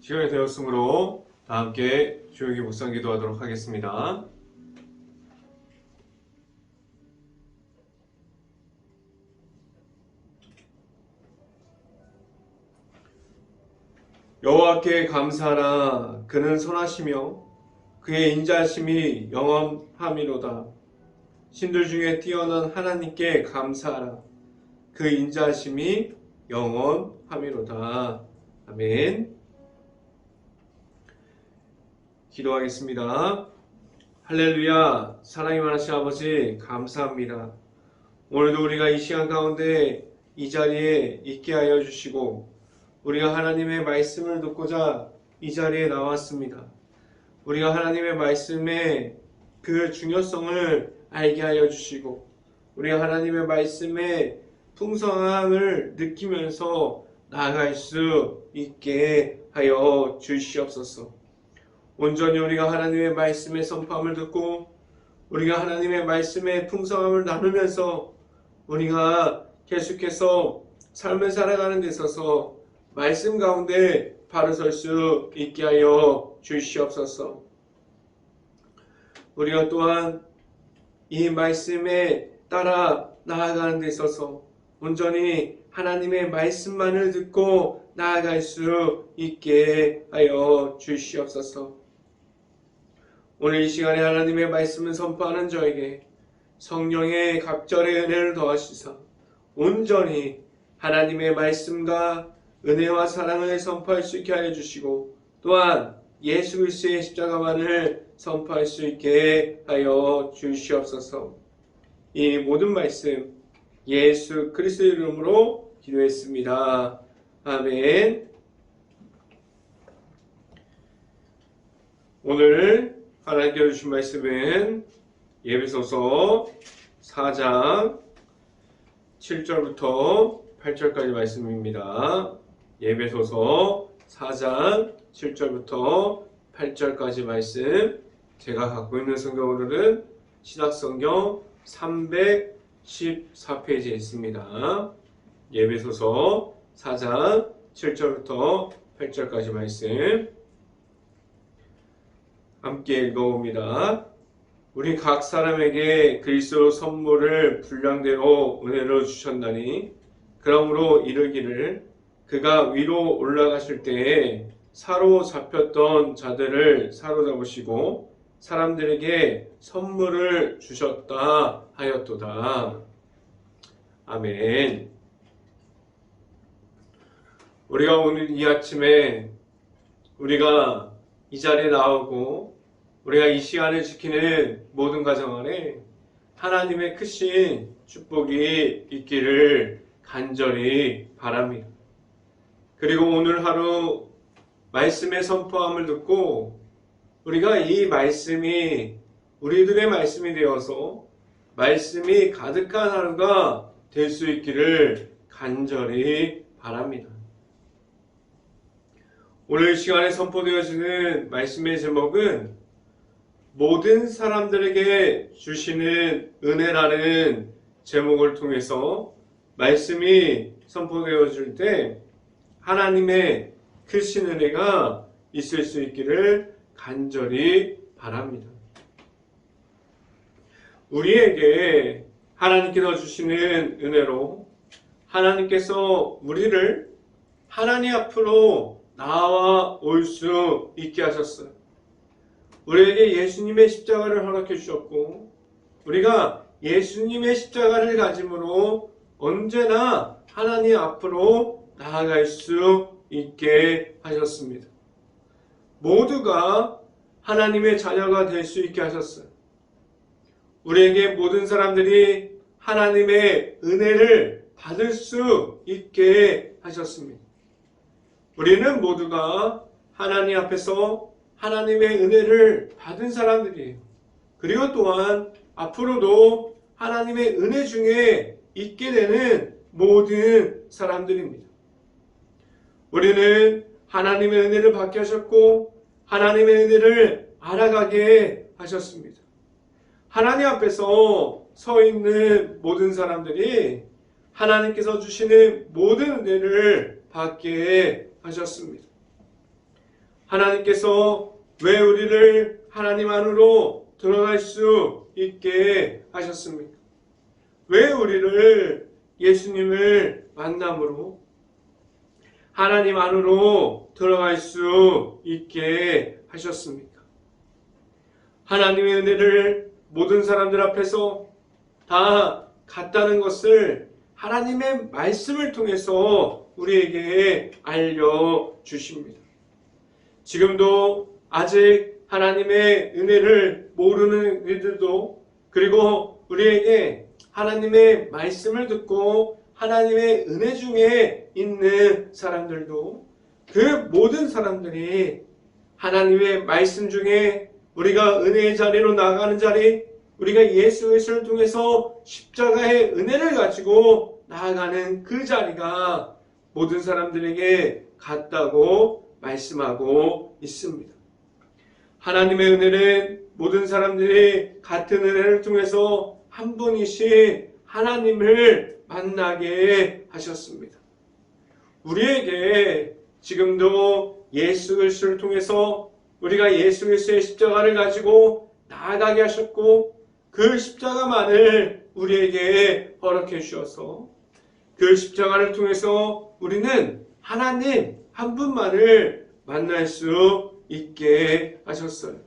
시간이 되었으므로 다 함께 조용히 묵상 기도하도록 하겠습니다. 여호와께 감사하라. 그는 선하시며 그의 인자하심이 영원함이로다. 신들 중에 뛰어난 하나님께 감사하라. 그 인자하심이 영원함이로다. 아멘. 기도하겠습니다. 할렐루야. 사랑이 많으신 아버지 감사합니다. 오늘도 우리가 이 시간 가운데 이 자리에 있게 하여 주시고 우리가 하나님의 말씀을 듣고자 이 자리에 나왔습니다. 우리가 하나님의 말씀의 그 중요성을 알게 하여 주시고 우리가 하나님의 말씀의 풍성함을 느끼면서 나아갈 수 있게 하여 주시옵소서. 온전히 우리가 하나님의 말씀의 선포함을 듣고 우리가 하나님의 말씀의 풍성함을 나누면서 우리가 계속해서 삶을 살아가는 데 있어서 말씀 가운데 바로 설 수 있게 하여 주시옵소서. 우리가 또한 이 말씀에 따라 나아가는 데 있어서 온전히 하나님의 말씀만을 듣고 나아갈 수 있게 하여 주시옵소서. 오늘 이 시간에 하나님의 말씀을 선포하는 저에게 성령의 각절의 은혜를 더하시사 온전히 하나님의 말씀과 은혜와 사랑을 선포할 수 있게 하여 주시고 또한 예수 그리스도의 십자가만을 선포할 수 있게 하여 주시옵소서. 이 모든 말씀 예수 그리스도의 이름으로 기도했습니다. 아멘. 오늘 하나님께 주신 말씀은 예배소서 4장 7절부터 8절까지 말씀입니다. 예배소서 4장 7절부터 8절까지 말씀, 제가 갖고 있는 성경으로는 신약성경 314페이지에 있습니다. 예배소서 4장 7절부터 8절까지 말씀 함께 읽어봅니다. 우리 각 사람에게 그리스도 선물을 분량대로 은혜로 주셨나니 그러므로 이르기를 그가 위로 올라가실 때에 사로잡혔던 자들을 사로잡으시고 사람들에게 선물을 주셨다 하였도다. 아멘. 우리가 오늘 이 아침에 우리가 이 자리에 나오고 우리가 이 시간을 지키는 모든 가정 안에 하나님의 크신 축복이 있기를 간절히 바랍니다. 그리고 오늘 하루 말씀의 선포함을 듣고 우리가 이 말씀이 우리들의 말씀이 되어서 말씀이 가득한 하루가 될 수 있기를 간절히 바랍니다. 오늘 시간에 선포되어지는 말씀의 제목은 모든 사람들에게 주시는 은혜라는 제목을 통해서 말씀이 선포되어질 때 하나님의 크신 은혜가 있을 수 있기를 간절히 바랍니다. 우리에게 하나님께서 주시는 은혜로 하나님께서 우리를 하나님 앞으로 나와 올 수 있게 하셨어요. 우리에게 예수님의 십자가를 허락해 주셨고 우리가 예수님의 십자가를 가짐으로 언제나 하나님 앞으로 나아갈 수 있게 하셨습니다. 모두가 하나님의 자녀가 될 수 있게 하셨어요. 우리에게 모든 사람들이 하나님의 은혜를 받을 수 있게 하셨습니다. 우리는 모두가 하나님 앞에서 하나님의 은혜를 받은 사람들이에요. 그리고 또한 앞으로도 하나님의 은혜 중에 있게 되는 모든 사람들입니다. 우리는 하나님의 은혜를 받게 하셨고 하나님의 은혜를 알아가게 하셨습니다. 하나님 앞에서 서 있는 모든 사람들이 하나님께서 주시는 모든 은혜를 받게 하셨습니다. 하나님께서 왜 우리를 하나님 안으로 들어갈 수 있게 하셨습니까? 왜 우리를 예수님을 만남으로 하나님 안으로 들어갈 수 있게 하셨습니까? 하나님의 은혜를 모든 사람들 앞에서 다 갖다는 것을 하나님의 말씀을 통해서 우리에게 알려주십니다. 지금도 아직 하나님의 은혜를 모르는 이들도, 그리고 우리에게 하나님의 말씀을 듣고 하나님의 은혜 중에 있는 사람들도, 그 모든 사람들이 하나님의 말씀 중에 우리가 은혜의 자리로 나아가는 자리, 우리가 예수 그리스도를 통해서 십자가의 은혜를 가지고 나아가는 그 자리가 모든 사람들에게 같다고 말씀하고 있습니다. 하나님의 은혜는 모든 사람들이 같은 은혜를 통해서 한 분이신 하나님을 만나게 하셨습니다. 우리에게 지금도 예수 그리스도를 통해서 우리가 예수 그리스도의 십자가를 가지고 나아가게 하셨고, 그 십자가만을 우리에게 허락해 주셔서 그 십자가를 통해서 우리는 하나님 한 분만을 만날 수 있게 하셨어요.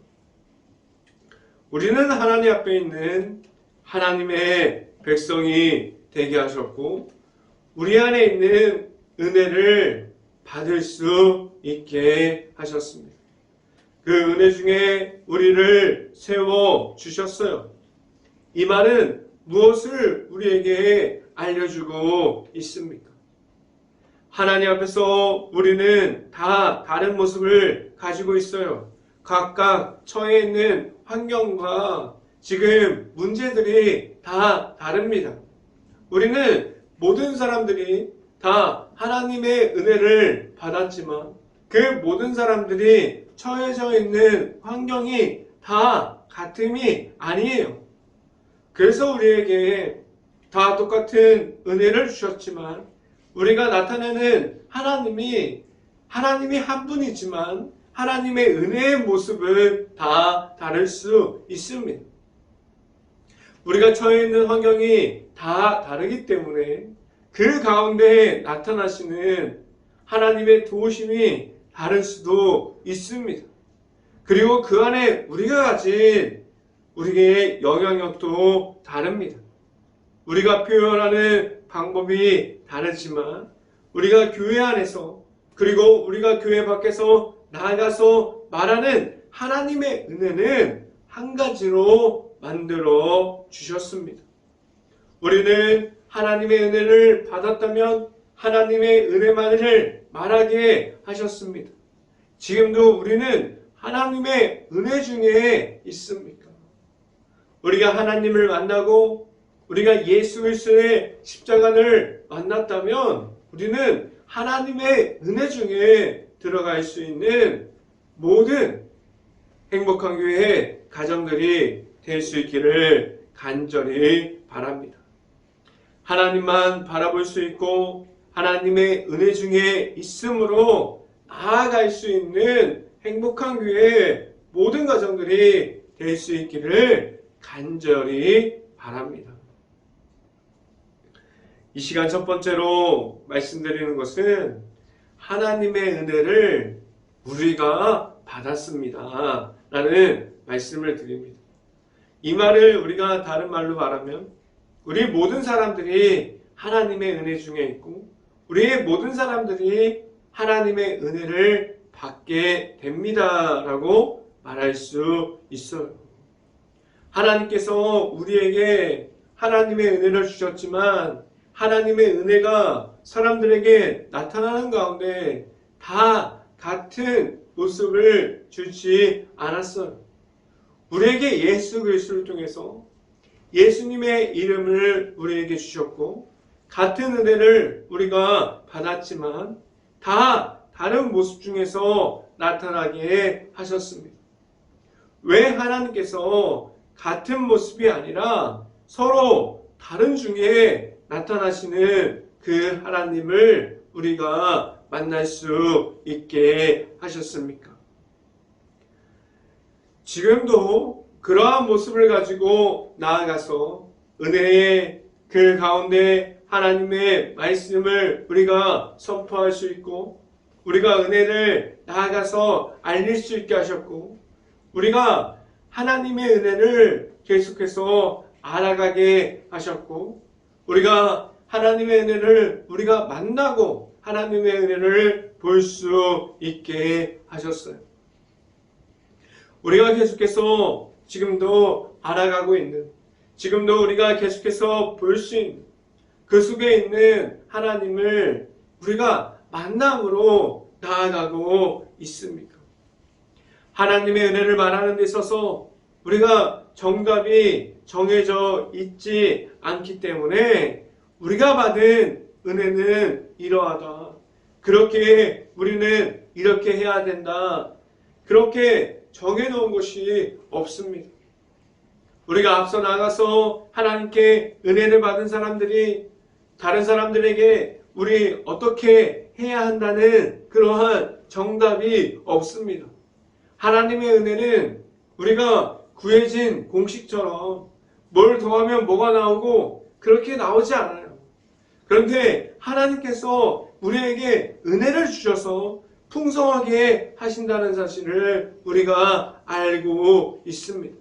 우리는 하나님 앞에 있는 하나님의 백성이 되게 하셨고, 우리 안에 있는 은혜를 받을 수 있게 하셨습니다. 그 은혜 중에 우리를 세워 주셨어요. 이 말은 무엇을 우리에게 알려주고 있습니까? 하나님 앞에서 우리는 다 다른 모습을 가지고 있어요. 각각 처해 있는 환경과 지금 문제들이 다 다릅니다. 우리는 모든 사람들이 다 하나님의 은혜를 받았지만 그 모든 사람들이 처해져 있는 환경이 다 같음이 아니에요. 그래서 우리에게 다 똑같은 은혜를 주셨지만 우리가 나타내는 하나님이 한 분이지만 하나님의 은혜의 모습은 다 다를 수 있습니다. 우리가 처해 있는 환경이 다 다르기 때문에 그 가운데 나타나시는 하나님의 도우심이 다를 수도 있습니다. 그리고 그 안에 우리가 가진 우리의 영향력도 다릅니다. 우리가 표현하는 방법이 다르지만 우리가 교회 안에서 그리고 우리가 교회 밖에서 나아가서 말하는 하나님의 은혜는 한 가지로 만들어 주셨습니다. 우리는 하나님의 은혜를 받았다면 하나님의 은혜만을 말하게 하셨습니다. 지금도 우리는 하나님의 은혜 중에 있습니까? 우리가 하나님을 만나고 우리가 예수 그리스도의 십자가를 만났다면 우리는 하나님의 은혜 중에 들어갈 수 있는 모든 행복한 교회 가정들이 될 수 있기를 간절히 바랍니다. 하나님만 바라볼 수 있고 하나님의 은혜 중에 있으므로 나아갈 수 있는 행복한 교회 모든 가정들이 될 수 있기를 간절히 바랍니다. 이 시간 첫 번째로 말씀드리는 것은 하나님의 은혜를 우리가 받았습니다 라는 말씀을 드립니다. 이 말을 우리가 다른 말로 말하면 우리 모든 사람들이 하나님의 은혜 중에 있고 우리의 모든 사람들이 하나님의 은혜를 받게 됩니다 라고 말할 수 있어요. 하나님께서 우리에게 하나님의 은혜를 주셨지만 하나님의 은혜가 사람들에게 나타나는 가운데 다 같은 모습을 주지 않았어요. 우리에게 예수 그리스도를 통해서 예수님의 이름을 우리에게 주셨고 같은 은혜를 우리가 받았지만 다 다른 모습 중에서 나타나게 하셨습니다. 왜 하나님께서 같은 모습이 아니라 서로 다른 중에 나타나시는 그 하나님을 우리가 만날 수 있게 하셨습니까? 지금도 그러한 모습을 가지고 나아가서 은혜의 그 가운데 하나님의 말씀을 우리가 선포할 수 있고, 우리가 은혜를 나아가서 알릴 수 있게 하셨고, 우리가 하나님의 은혜를 계속해서 알아가게 하셨고, 우리가 하나님의 은혜를 우리가 만나고 하나님의 은혜를 볼 수 있게 하셨어요. 우리가 계속해서 지금도 알아가고 있는, 지금도 우리가 계속해서 볼 수 있는 그 속에 있는 하나님을 우리가 만남으로 나아가고 있습니다. 하나님의 은혜를 말하는 데 있어서 우리가 정답이 정해져 있지 않기 때문에 우리가 받은 은혜는 이러하다, 그렇게 우리는 이렇게 해야 된다, 그렇게 정해놓은 것이 없습니다. 우리가 앞서 나가서 하나님께 은혜를 받은 사람들이 다른 사람들에게 우리 어떻게 해야 한다는 그러한 정답이 없습니다. 하나님의 은혜는 우리가 구해진 공식처럼 뭘 더하면 뭐가 나오고 그렇게 나오지 않아요. 그런데 하나님께서 우리에게 은혜를 주셔서 풍성하게 하신다는 사실을 우리가 알고 있습니다.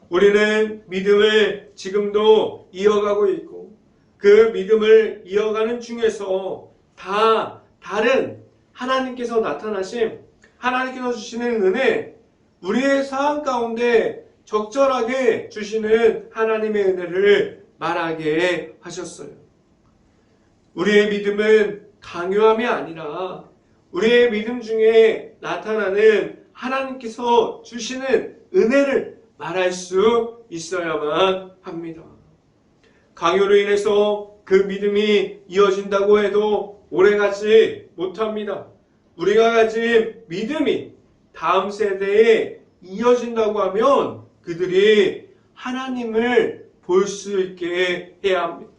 우리는 믿음을 지금도 이어가고 있고, 그 믿음을 이어가는 중에서 다 다른 하나님께서 나타나심, 하나님께서 주시는 은혜, 우리의 상황 가운데 적절하게 주시는 하나님의 은혜를 말하게 하셨어요. 우리의 믿음은 강요함이 아니라 우리의 믿음 중에 나타나는 하나님께서 주시는 은혜를 말할 수 있어야만 합니다. 강요로 인해서 그 믿음이 이어진다고 해도 오래가지 못합니다. 우리가 가진 믿음이 다음 세대에 이어진다고 하면 그들이 하나님을 볼 수 있게 해야 합니다.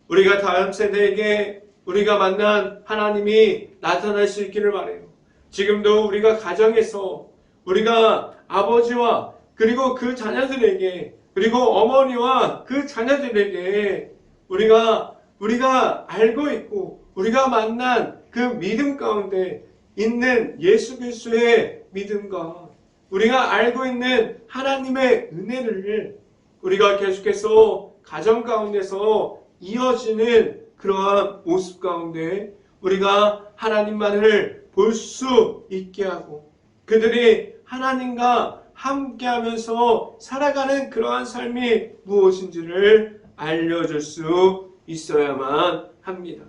우리가 다음 세대에게 우리가 만난 하나님이 나타날 수 있기를 바라요. 지금도 우리가 가정에서 우리가 아버지와 그리고 그 자녀들에게, 그리고 어머니와 그 자녀들에게 우리가 알고 있고 우리가 만난 그 믿음 가운데 있는 예수 그리스도의 믿음과 우리가 알고 있는 하나님의 은혜를 우리가 계속해서 가정 가운데서 이어지는 그러한 모습 가운데 우리가 하나님만을 볼 수 있게 하고 그들이 하나님과 함께하면서 살아가는 그러한 삶이 무엇인지를 알려줄 수 있어야만 합니다.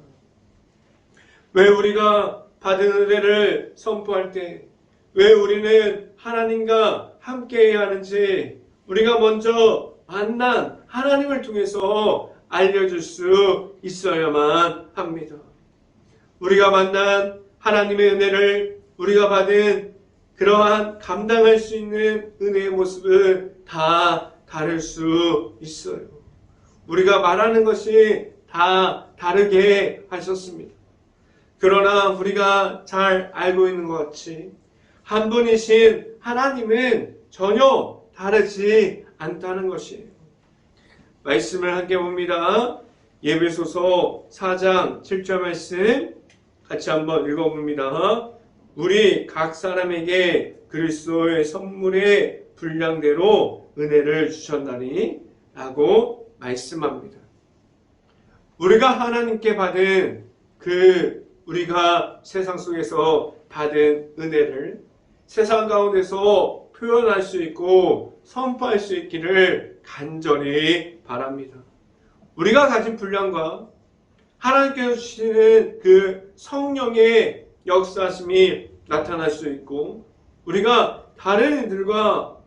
왜 우리가 받은 은혜를 선포할 때, 왜 우리는 하나님과 함께해야 하는지 우리가 먼저 만난 하나님을 통해서 알려줄 수 있어야만 합니다. 우리가 만난 하나님의 은혜를 우리가 받은 그러한 감당할 수 있는 은혜의 모습은 다 다를 수 있어요. 우리가 말하는 것이 다 다르게 하셨습니다. 그러나 우리가 잘 알고 있는 것 같이 한 분이신 하나님은 전혀 다르지 않다는 것이에요. 말씀을 함께 봅니다. 예배소서 4장 7절 말씀 같이 한번 읽어봅니다. 우리 각 사람에게 그리스도의 선물의 분량대로 은혜를 주셨나니 라고 말씀합니다. 우리가 하나님께 받은 우리가 세상 속에서 받은 은혜를 세상 가운데서 표현할 수 있고 선포할 수 있기를 간절히 바랍니다. 우리가 가진 분량과 하나님께서 주시는 그 성령의 역사심이 나타날 수 있고 우리가 다른 이들과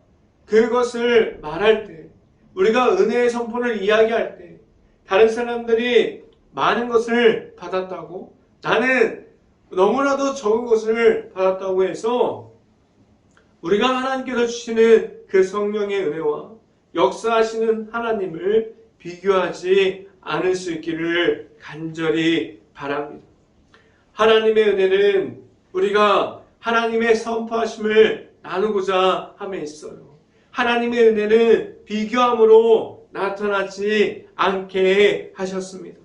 그것을 말할 때, 우리가 은혜의 선포를 이야기할 때 다른 사람들이 많은 것을 받았다고, 나는 너무나도 적은 것을 받았다고 해서 우리가 하나님께서 주시는 그 성령의 은혜와 역사하시는 하나님을 비교하지 않을 수 있기를 간절히 바랍니다. 하나님의 은혜는 우리가 하나님의 선포하심을 나누고자 함에 있어요. 하나님의 은혜는 비교함으로 나타나지 않게 하셨습니다.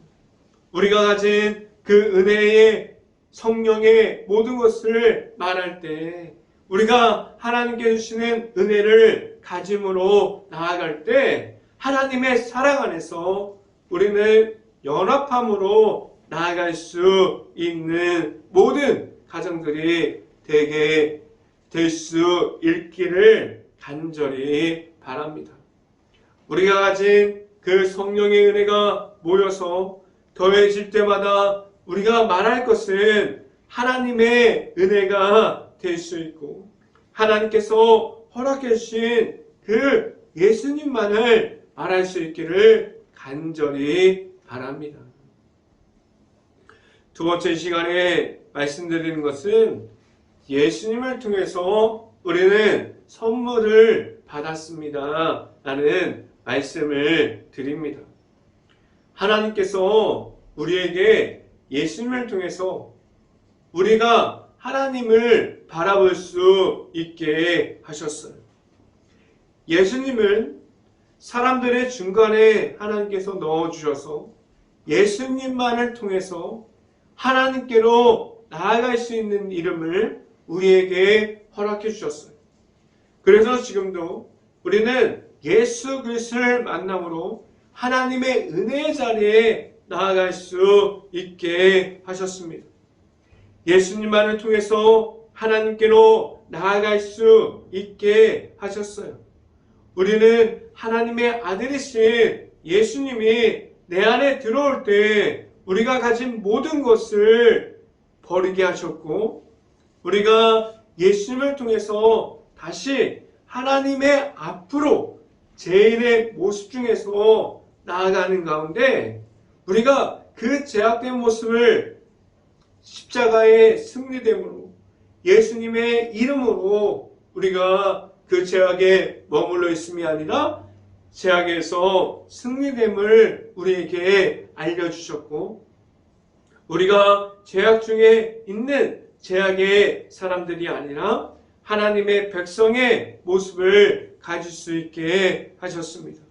우리가 가진 그 은혜의 성령의 모든 것을 말할 때, 우리가 하나님께 주시는 은혜를 가짐으로 나아갈 때 하나님의 사랑 안에서 우리는 연합함으로 나아갈 수 있는 모든 가정들이 되게 될 수 있기를 간절히 바랍니다. 우리가 가진 그 성령의 은혜가 모여서 더해질 때마다 우리가 말할 것은 하나님의 은혜가 될 수 있고, 하나님께서 허락해 주신 그 예수님만을 말할 수 있기를 간절히 바랍니다. 두 번째 시간에 말씀드리는 것은 예수님을 통해서 우리는 선물을 받았습니다 라는 말씀을 드립니다. 하나님께서 우리에게 예수님을 통해서 우리가 하나님을 바라볼 수 있게 하셨어요. 예수님은 사람들의 중간에 하나님께서 넣어주셔서 예수님만을 통해서 하나님께로 나아갈 수 있는 이름을 우리에게 허락해 주셨어요. 그래서 지금도 우리는 예수 그리스도를 만남으로 하나님의 은혜의 자리에 나아갈 수 있게 하셨습니다. 예수님만을 통해서 하나님께로 나아갈 수 있게 하셨어요. 우리는 하나님의 아들이신 예수님이 내 안에 들어올 때 우리가 가진 모든 것을 버리게 하셨고, 우리가 예수님을 통해서 다시 하나님의 앞으로 죄인의 모습 중에서 나아가는 가운데 우리가 그 제약된 모습을 십자가의 승리됨으로 예수님의 이름으로 우리가 그 제약에 머물러 있음이 아니라 제약에서 승리됨을 우리에게 알려주셨고, 우리가 제약 중에 있는 제약의 사람들이 아니라 하나님의 백성의 모습을 가질 수 있게 하셨습니다.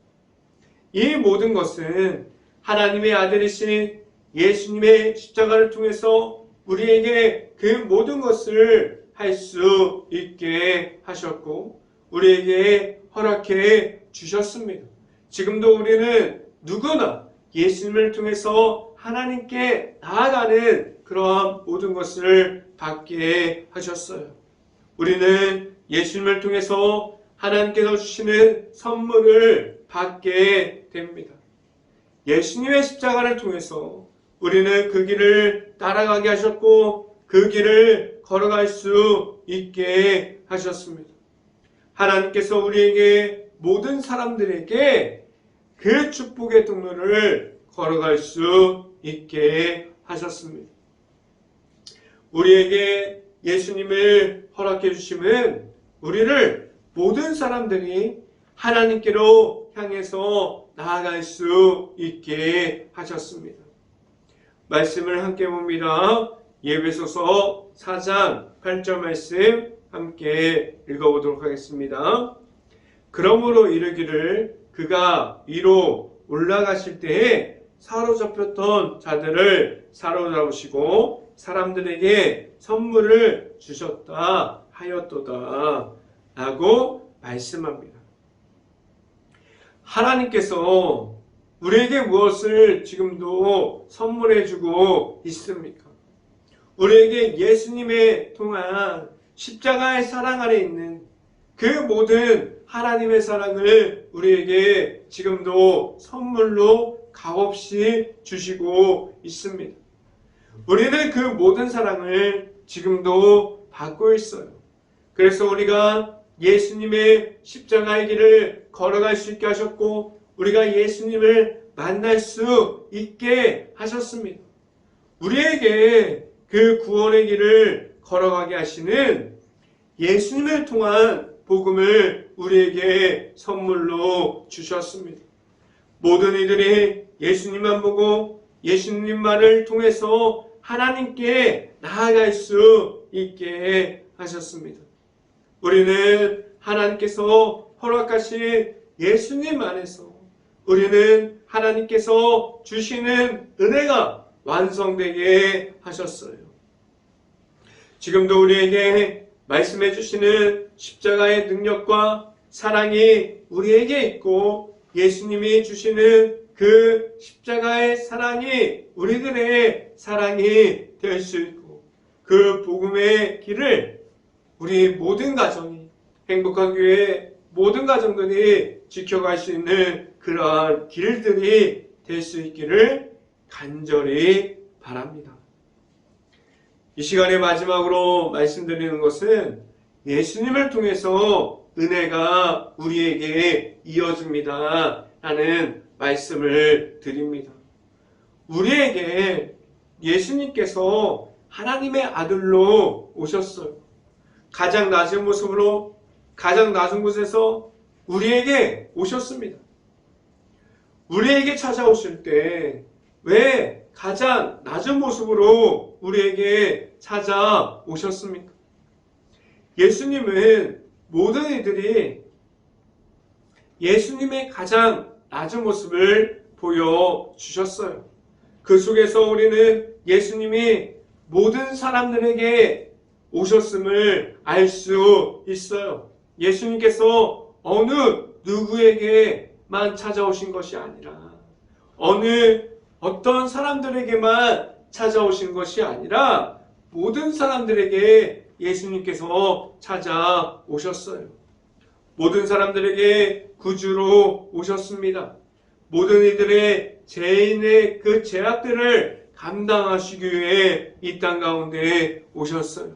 이 모든 것은 하나님의 아들이신 예수님의 십자가를 통해서 우리에게 그 모든 것을 할 수 있게 하셨고 우리에게 허락해 주셨습니다. 지금도 우리는 누구나 예수님을 통해서 하나님께 나아가는 그러한 모든 것을 받게 하셨어요. 우리는 예수님을 통해서 하나님께서 주시는 선물을 받게 됩니다. 예수님의 십자가를 통해서 우리는 그 길을 따라가게 하셨고 그 길을 걸어갈 수 있게 하셨습니다. 하나님께서 우리에게 모든 사람들에게 그 축복의 통로를 걸어갈 수 있게 하셨습니다. 우리에게 예수님을 허락해 주심은 우리를 모든 사람들이 하나님께로 향해서 나아갈 수 있게 하셨습니다. 말씀을 함께 봅니다. 에베소서 4장 8절 말씀 함께 읽어보도록 하겠습니다. 그러므로 이르기를 그가 위로 올라가실 때에 사로잡혔던 자들을 사로잡으시고 사람들에게 선물을 주셨다 하였도다 라고 말씀합니다. 하나님께서 우리에게 무엇을 지금도 선물해 주고 있습니까? 우리에게 예수님의 통한 십자가의 사랑 안에 있는 그 모든 하나님의 사랑을 우리에게 지금도 선물로 값없이 주시고 있습니다. 우리는 그 모든 사랑을 지금도 받고 있어요. 그래서 우리가 예수님의 십자가의 길을 걸어갈 수 있게 하셨고 우리가 예수님을 만날 수 있게 하셨습니다. 우리에게 그 구원의 길을 걸어가게 하시는 예수님을 통한 복음을 우리에게 선물로 주셨습니다. 모든 이들이 예수님만 보고 예수님만을 통해서 하나님께 나아갈 수 있게 하셨습니다. 우리는 하나님께서 허락하신 예수님 안에서 우리는 하나님께서 주시는 은혜가 완성되게 하셨어요. 지금도 우리에게 말씀해 주시는 십자가의 능력과 사랑이 우리에게 있고 예수님이 주시는 그 십자가의 사랑이 우리들의 사랑이 될 수 있고 그 복음의 길을 우리 모든 가정이 행복한 교회 모든 가정들이 지켜갈 수 있는 그러한 길들이 될 수 있기를 간절히 바랍니다. 이 시간의 마지막으로 말씀드리는 것은 예수님을 통해서 은혜가 우리에게 이어집니다 라는 말씀을 드립니다. 우리에게 예수님께서 하나님의 아들로 오셨어요. 가장 낮은 모습으로 가장 낮은 곳에서 우리에게 오셨습니다. 우리에게 찾아오실 때 왜 가장 낮은 모습으로 우리에게 찾아오셨습니까? 예수님은 모든 이들이 예수님의 가장 낮은 모습을 보여주셨어요. 그 속에서 우리는 예수님이 모든 사람들에게 오셨음을 알 수 있어요. 예수님께서 어느 누구에게만 찾아오신 것이 아니라 어떤 사람들에게만 찾아오신 것이 아니라 모든 사람들에게 예수님께서 찾아오셨어요. 모든 사람들에게 구주로 오셨습니다. 모든 이들의 죄인의 그 죄악들을 감당하시기 위해 이 땅 가운데 오셨어요.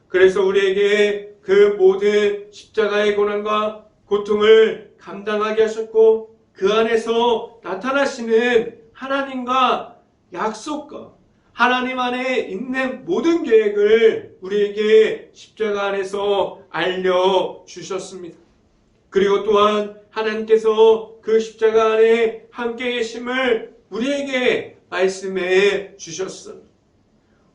그래서 우리에게 그 모든 십자가의 고난과 고통을 감당하게 하셨고 그 안에서 나타나시는 하나님과 약속과 하나님 안에 있는 모든 계획을 우리에게 십자가 안에서 알려주셨습니다. 그리고 또한 하나님께서 그 십자가 안에 함께 계심을 우리에게 말씀해 주셨어요.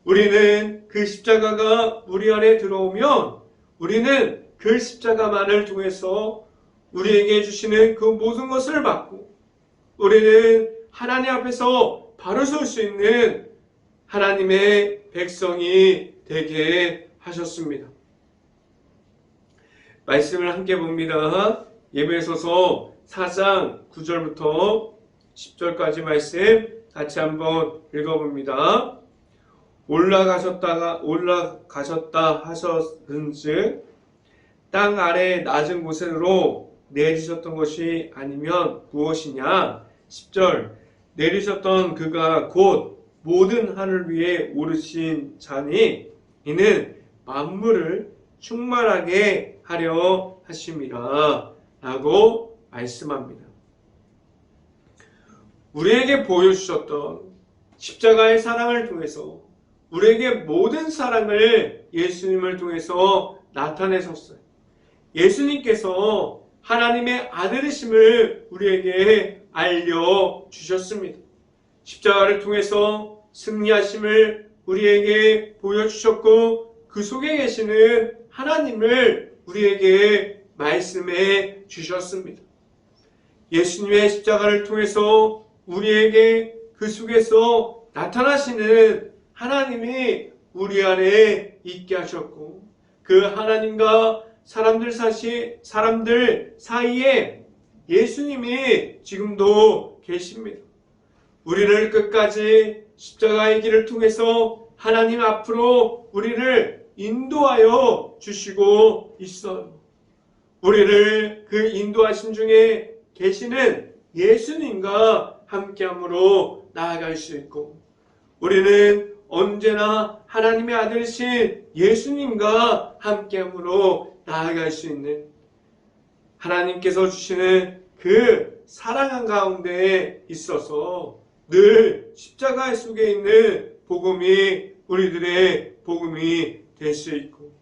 우리는 그 십자가가 우리 안에 들어오면 우리는 그 십자가만을 통해서 우리에게 주시는 그 모든 것을 받고 우리는 하나님 앞에서 바로 설 수 있는 하나님의 백성이 되게 하셨습니다. 말씀을 함께 봅니다. 예배소서 4장 9절부터 10절까지 말씀 같이 한번 읽어봅니다. 올라가셨다 하셨은즉 땅 아래 낮은 곳으로 내리셨던 것이 아니면 무엇이냐? 10절 내리셨던 그가 곧 모든 하늘 위에 오르신 자니 이는 만물을 충만하게 하려 하심이라 라고 말씀합니다. 우리에게 보여주셨던 십자가의 사랑을 통해서 우리에게 모든 사랑을 예수님을 통해서 나타내셨어요. 예수님께서 하나님의 아들이심을 우리에게 알려주셨습니다. 십자가를 통해서 승리하심을 우리에게 보여주셨고 그 속에 계시는 하나님을 우리에게 말씀해 주셨습니다. 예수님의 십자가를 통해서 우리에게 그 속에서 나타나시는 하나님이 우리 안에 있게 하셨고 그 하나님과 사람들 사이에 예수님이 지금도 계십니다. 우리를 끝까지 십자가의 길을 통해서 하나님 앞으로 우리를 인도하여 주시고 있어요. 우리를 그 인도하심 중에 계시는 예수님과 함께함으로 나아갈 수 있고 우리는 언제나 하나님의 아들이신 예수님과 함께함으로 나아갈 수 있는 하나님께서 주시는 그 사랑 가운데 있어서 늘 십자가 속에 있는 복음이 우리들의 복음이 될 수 있고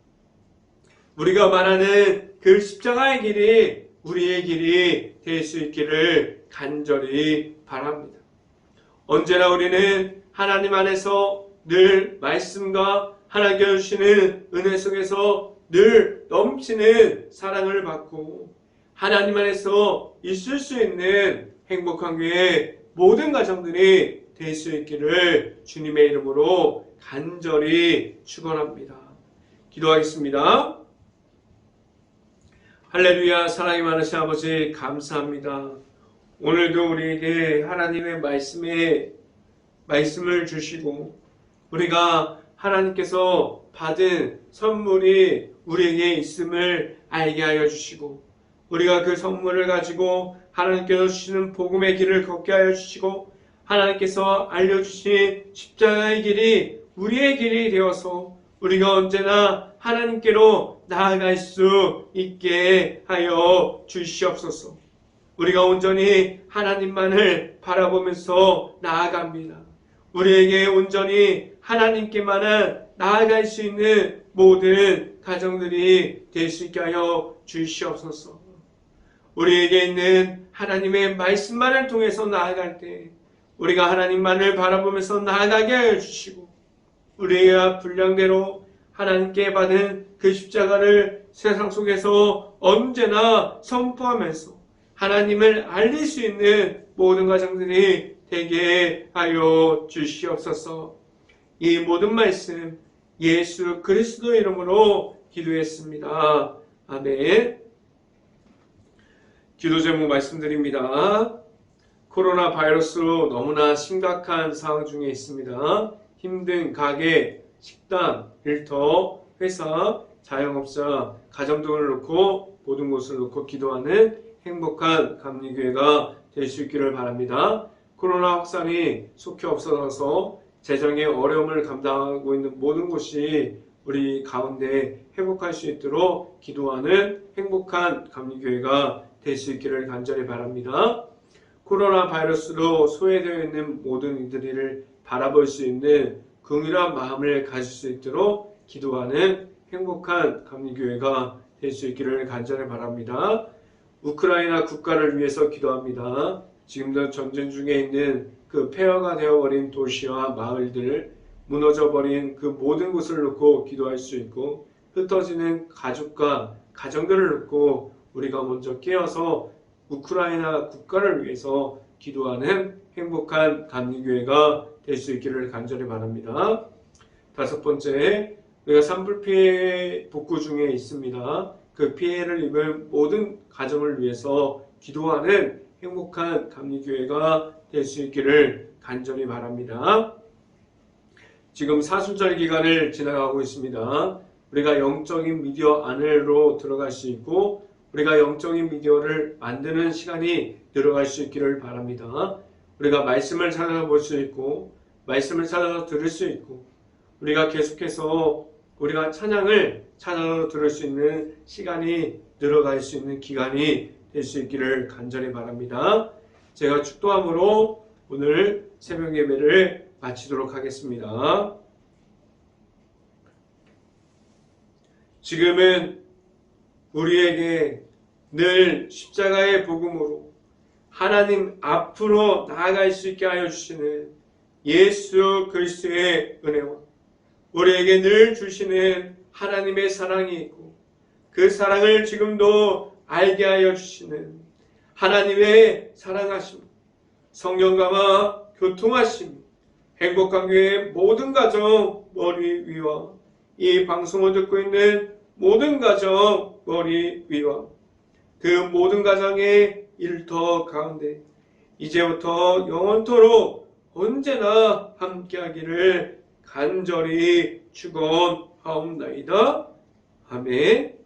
우리가 말하는 그 십자가의 길이 우리의 길이 될 수 있기를 간절히 바랍니다. 언제나 우리는 하나님 안에서 늘 말씀과 하나님께 주시는 은혜 속에서 늘 넘치는 사랑을 받고 하나님 안에서 있을 수 있는 행복한 교회 모든 가정들이 될 수 있기를 주님의 이름으로 간절히 축원합니다. 기도하겠습니다. 할렐루야. 사랑이 많으신 아버지 감사합니다. 오늘도 우리에게 하나님의 말씀을 주시고 우리가 하나님께서 받은 선물이 우리에게 있음을 알게 하여 주시고 우리가 그 선물을 가지고 하나님께서 주시는 복음의 길을 걷게 하여 주시고 하나님께서 알려주신 십자가의 길이 우리의 길이 되어서 우리가 언제나 하나님께로 나아갈 수 있게 하여 주시옵소서. 우리가 온전히 하나님만을 바라보면서 나아갑니다. 우리에게 온전히 하나님께만은 나아갈 수 있는 모든 가정들이 될 수 있게 하여 주시옵소서. 우리에게 있는 하나님의 말씀만을 통해서 나아갈 때 우리가 하나님만을 바라보면서 나아가게 하여 주시고 우리가 분량대로 하나님께 받은 그 십자가를 세상 속에서 언제나 선포하면서 하나님을 알릴 수 있는 모든 가정들이 되게 하여 주시옵소서. 이 모든 말씀 예수 그리스도 이름으로 기도했습니다. 아멘. 기도 제목 말씀드립니다. 코로나 바이러스로 너무나 심각한 상황 중에 있습니다. 힘든 가게, 식당, 일터, 회사, 자영업자, 가정 등을 놓고 모든 곳을 놓고 기도하는 행복한 감리교회가 될 수 있기를 바랍니다. 코로나 확산이 속히 없어져서 재정의 어려움을 감당하고 있는 모든 곳이 우리 가운데 회복할 수 있도록 기도하는 행복한 감리교회가 될 수 있기를 간절히 바랍니다. 코로나 바이러스로 소외되어 있는 모든 이들을 바라볼 수 있는 긍휼한 마음을 가질 수 있도록 기도하는 행복한 감리교회가 될 수 있기를 간절히 바랍니다. 우크라이나 국가를 위해서 기도합니다. 지금도 전쟁 중에 있는 그 폐허가 되어버린 도시와 마을들, 무너져버린 그 모든 곳을 놓고 기도할 수 있고 흩어지는 가족과 가정들을 놓고 우리가 먼저 깨어서 우크라이나 국가를 위해서 기도하는 행복한 감리교회가 될 수 있기를 간절히 바랍니다. 다섯 번째, 우리가 산불 피해 복구 중에 있습니다. 그 피해를 입은 모든 가정을 위해서 기도하는 행복한 감리교회가 될 수 있기를 간절히 바랍니다. 지금 사순절 기간을 지나가고 있습니다. 우리가 영적인 미디어 안으로 들어갈 수 있고 우리가 영적인 미디어를 만드는 시간이 늘어갈 수 있기를 바랍니다. 우리가 말씀을 찾아볼 수 있고 말씀을 찾아서 들을 수 있고 우리가 계속해서 우리가 찬양을 찾아서 들을 수 있는 시간이 늘어갈 수 있는 기간이 될 수 있기를 간절히 바랍니다. 제가 축도함으로 오늘 새벽 예배를 마치도록 하겠습니다. 지금은 우리에게 늘 십자가의 복음으로 하나님 앞으로 나아갈 수 있게 하여 주시는 예수 그리스도의 은혜와 우리에게 늘 주시는 하나님의 사랑이 있고 그 사랑을 지금도 알게 하여 주시는 하나님의 사랑하심, 성령감화 교통하심, 행복한 교회의 모든 가정 머리 위와 이 방송을 듣고 있는 모든 가정 머리 위와 그 모든 가정의 일터 가운데 이제부터 영원토록 언제나 함께하기를 간절히 축원하옵나이다. 아멘.